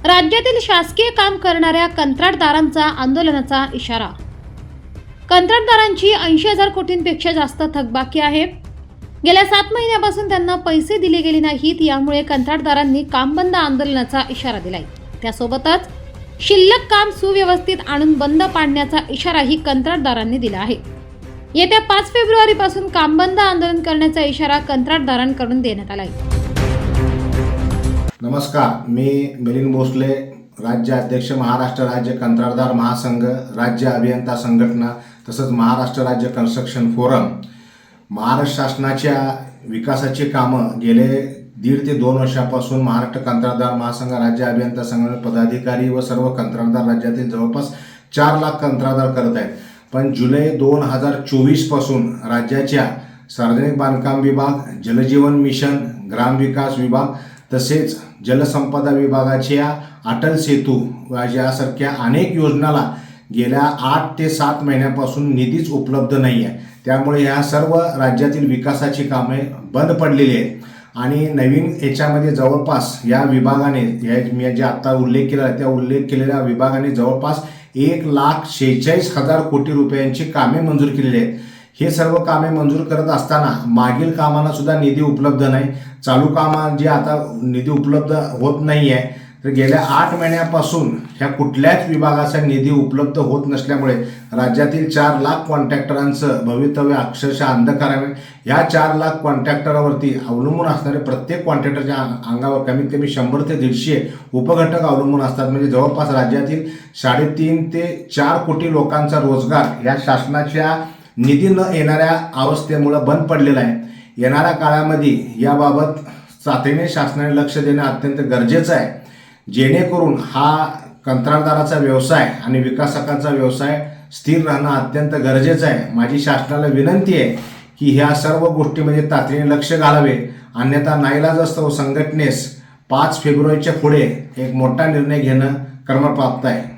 राज्यातील शासकीय काम करणाऱ्या कंत्राटदारांचा आंदोलनाचा इशारा. कंत्राटदारांची 80,000 कोटींपेक्षा जास्त थकबाकी आहे. गेल्या 7 महिन्यापासून त्यांना पैसे दिले गेले नाहीत. यामुळे कंत्राटदारांनी काम बंद आंदोलनाचा इशारा दिलाय. त्यासोबतच शिल्लक काम सुव्यवस्थित आणून बंद पाडण्याचा इशाराही कंत्राटदारांनी दिला आहे. येत्या 5 फेब्रुवारीपासून काम बंद आंदोलन करण्याचा इशारा कंत्राटदारांकडून देण्यात आला आहे. नमस्कार, मी मिलिंद भोसले, राज्य अध्यक्ष, महाराष्ट्र राज्य कंत्राटदार महासंघ, राज्य अभियंता संघटना तसंच महाराष्ट्र राज्य कन्स्ट्रक्शन फोरम. महाराष्ट्र शासनाच्या विकासाची कामं गेले 1.5 ते 2 वर्षापासून महाराष्ट्र कंत्राटदार महासंघ, राज्य अभियंता संघटना पदाधिकारी व सर्व कंत्राटदार राज्यातील जवळपास 4 लाख कंत्राटदार करत आहेत. पण जुलै 2024 पासून राज्याच्या सार्वजनिक बांधकाम विभाग, जलजीवन मिशन, ग्रामविकास विभाग तसेच जलसंपदा विभागाच्या अटल सेतू यासारख्या अनेक योजनाला गेल्या 8 ते 7 महिन्यापासून निधीच उपलब्ध नाही आहे. त्यामुळे ह्या सर्व राज्यातील विकासाची कामे बंद पडलेली आहेत आणि नवीन याच्यामध्ये जवळपास या विभागाने मी जे आत्ता उल्लेख केला आहे त्या उल्लेख केलेल्या विभागाने जवळपास 1,46,000 कोटी रुपयांची कामे मंजूर केलेली आहेत. हे सर्व कामे मंजूर करत असताना मागील कामांना सुद्धा निधी उपलब्ध नाही. चालू कामांची आता निधी उपलब्ध होत नाही आहे. तर गेल्या 8 महिन्यापासून ह्या कुठल्याच विभागाचा निधी उपलब्ध होत नसल्यामुळे राज्यातील 4 लाख कॉन्ट्रॅक्टरांचं भवितव्य अक्षरशः अंधकाराने. ह्या 4 लाख कॉन्ट्रॅक्टरावरती अवलंबून असणारे प्रत्येक कॉन्ट्रॅक्टरच्या अंगावर कमीत कमी 100 ते 150 उपघटक अवलंबून असतात. म्हणजे जवळपास राज्यातील 3.5 ते 4 कोटी लोकांचा रोजगार या शासनाच्या निधी न येणाऱ्या अवस्थेमुळं बंद पडलेला आहे. येणाऱ्या काळामध्ये याबाबत तातडीने शासनाने लक्ष देणं अत्यंत गरजेचं आहे, जेणेकरून हा कंत्राटदाराचा व्यवसाय आणि विकासकांचा व्यवसाय स्थिर राहणं अत्यंत गरजेचं आहे. माझी शासनाला विनंती आहे की ह्या सर्व गोष्टीमध्ये तातडीने लक्ष घालावे, अन्यथा नाईलाजास्तव संघटनेस 5 फेब्रुवारीच्या पुढे एक मोठा निर्णय घेणं क्रमप्राप्त आहे.